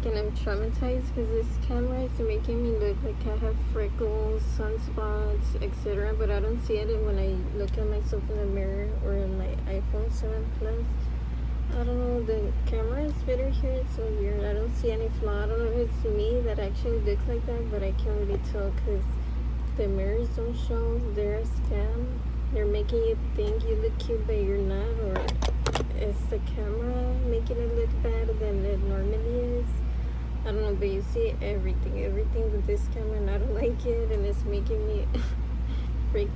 and I'm traumatized because this camera is making me look like I have freckles, sunspots, etc. But I don't see it when I look at myself in the mirror or in my iPhone 7 Plus. I don't know, the camera is better here. It's so weird. I don't see any flaw. I don't know if it's me that actually looks like that, but I can't really tell because the mirrors don't show. They're a scam. They're making you think you look cute, but you're not, or it's the camera making it look better than it normally is. I don't know, but you see everything with this camera, and I don't like it, and it's making me freak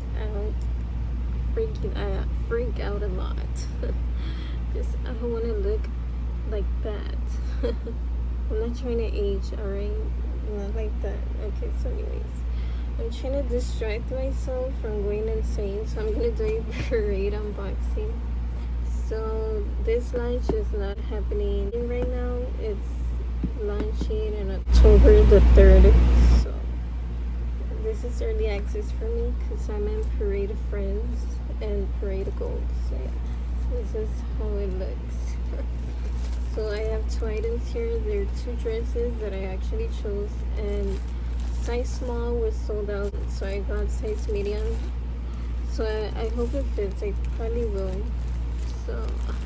out a lot. Because I don't want to look like that. I'm not trying to age, alright? Not like that. Okay, so anyways, I'm trying to distract myself from going insane, so I'm gonna do a parade unboxing. So this launch is not happening right now. It's launching in October the 3rd. So this is early access for me because I'm in Parade of Friends and Parade of Gold. So yeah, this is how it looks. So I have 2 items here. There are 2 dresses that I actually chose, and size small was sold out, so I got size medium. So I hope it fits. I probably will. So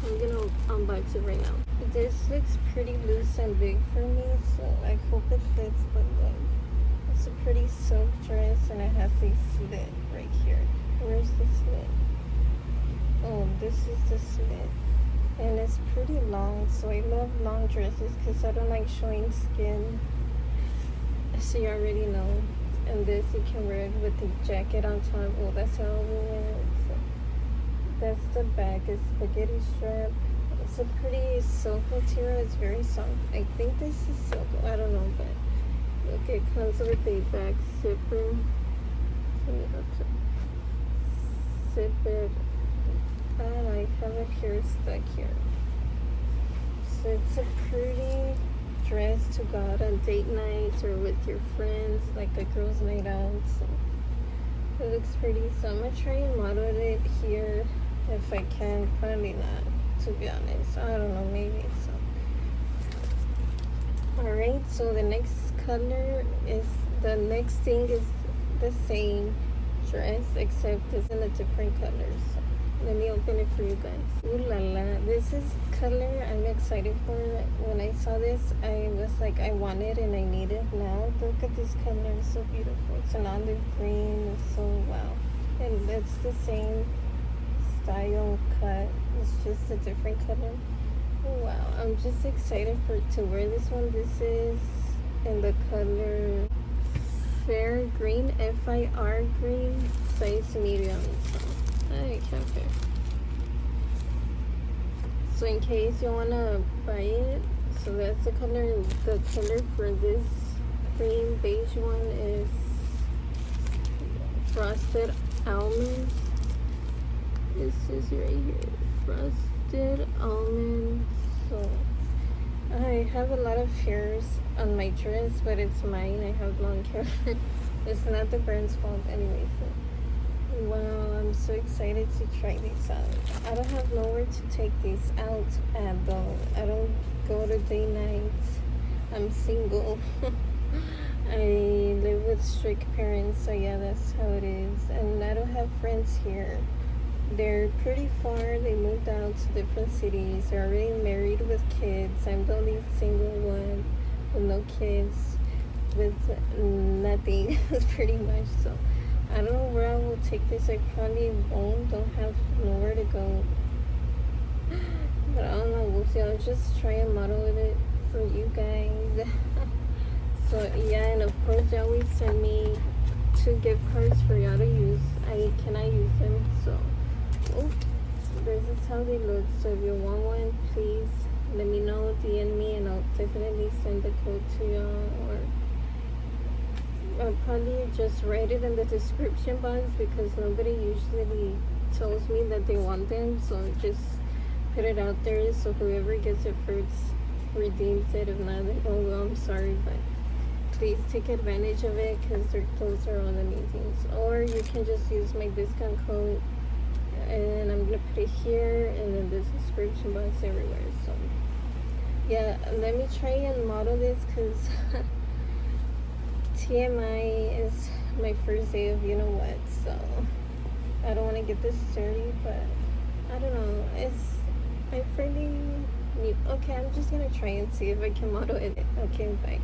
I'm gonna unbox it right now. This looks pretty loose and big for me, so I hope it fits. But it's a pretty silk dress, and it has a slit right here. Where's the slit? Oh, this is the slit, and it's pretty long. So I love long dresses because I don't like showing skin. So you already know. And this you can wear it with the jacket on top. Well, that's how we wear it. So that's the back. It's spaghetti strap. It's a pretty silk material. It's very soft. I think this is silk. I don't know, but look, it comes with a back zipper. So you have to zip it. And I have it here stuck here. So it's a pretty dress to go out on date nights or with your friends, like a girls' night out. So it looks pretty. So I'm gonna try and model it here if I can. Probably not, to be honest. I don't know, maybe. So alright, so the next color is, the next thing is the same dress except it's in a different color. So let me open it for you guys. Ooh la la, this is color I'm excited for. When I saw this, I was like, I want it and I need it now. Look at this color, it's so beautiful. It's an olive green, it's so wow. And it's the same style cut, it's just a different color. Oh, wow, I'm just excited to wear this one. This is in the color Fair Green, FIR Green, size medium. I can't fit. So in case you wanna buy it, so that's the color. The color for this cream beige one is Frosted Almond. This is right here, Frosted Almond. So I have a lot of hairs on my dress, but it's mine. I have long hair. It's not the brand's fault anyway. So wow, I'm so excited to try these out. I don't have nowhere to take these out at though. I don't go to day nights. I'm single. I live with strict parents, so yeah, that's how it is. And I don't have friends here. They're pretty far. They moved out to different cities. They're already married with kids. I'm the only single one with no kids, with nothing, pretty much. So I don't know where I will take this. I probably don't have nowhere to go. But I don't know, we'll see. I'll just try and model it for you guys. So yeah, and of course they always send me 2 gift cards for y'all to use. I cannot use them, so this is how they look. So if you want one, please let me know, DM me, and I'll definitely send the code to y'all, or I'll probably just write it in the description box because nobody usually tells me that they want them. So just put it out there so whoever gets it first redeems it. If not, then oh well, I'm sorry, but please take advantage of it because their clothes are all amazing. Or you can just use my discount code, and I'm gonna put it here and in the description box everywhere. So yeah, let me try and model this because TMI is my first day of you know what, so I don't want to get this dirty, but I don't know, I'm fairly new. Okay, I'm just gonna try and see if I can model it. Okay, bye.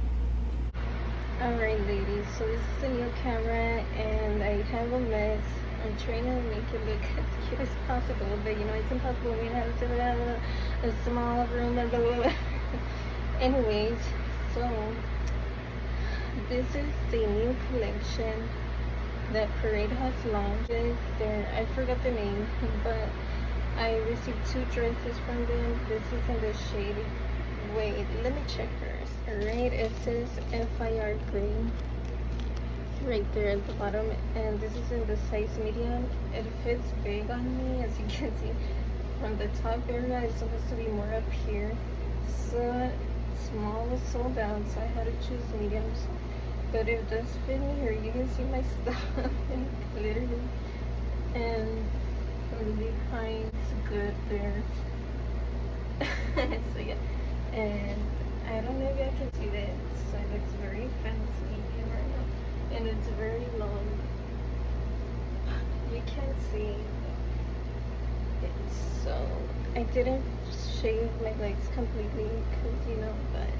Alright ladies, so this is the new camera and I have a mess. I'm trying to make it look as cute as possible, but you know it's impossible when you have a small room, blah, blah, blah. Anyways, so this is the new collection that Parade has launched. I forgot the name, but I received 2 dresses from them. This is in the shade, wait, let me check first. Alright, it says FIR green right there at the bottom, and this is in the size medium. It fits big on me, as you can see. From the top area, it's supposed to be more up here. So small was sold out, so I had to choose mediums. But it does fit me here. You can see my stomach, literally. And from behind, it's good there. So yeah, and I don't know if I can see that. So it looks very fancy right now, and it's very long. You can't see it, so I didn't shave my legs completely because you know, but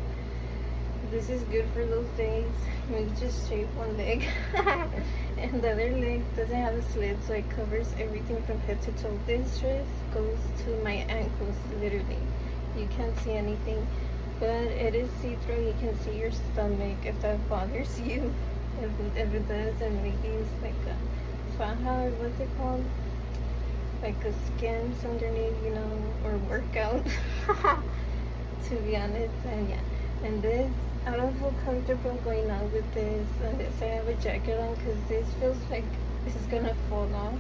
this is good for those days when you just shave one leg and the other leg doesn't have a slit, so it covers everything from head to toe. This dress goes to my ankles, literally. You can't see anything, but it is see-through. You can see your stomach if that bothers you. If it does, and maybe it's like a faja, or what's it called? Like a skims underneath, you know, or workout. To be honest, and yeah. And this, I don't feel comfortable going out with this unless I have a jacket on, because this feels like this is gonna fall off.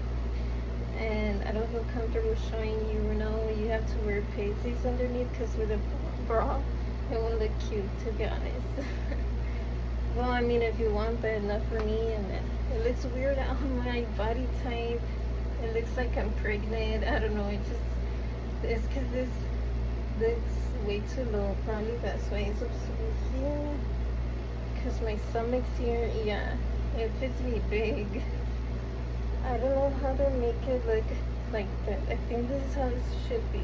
And I don't feel comfortable showing you, you know, you have to wear pasties underneath, because with a bra, it won't look cute, to be honest. Well, I mean, if you want, but not for me. And it looks weird on my body type. It looks like I'm pregnant. I don't know, it's because this looks way too low. Probably that's why it's supposed to be here, because my stomach's here. Yeah, it fits me big. I don't know how to make it look like that. I think this is how it should be,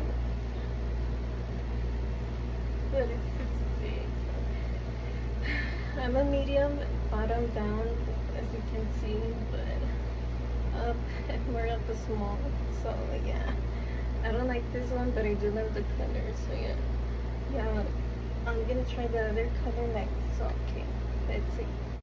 but it fits big. I'm a medium, bottom down, as you can see, but up more of a small. So yeah, I don't like this one, but I do love the color. So yeah, I'm gonna try the other color next. So okay.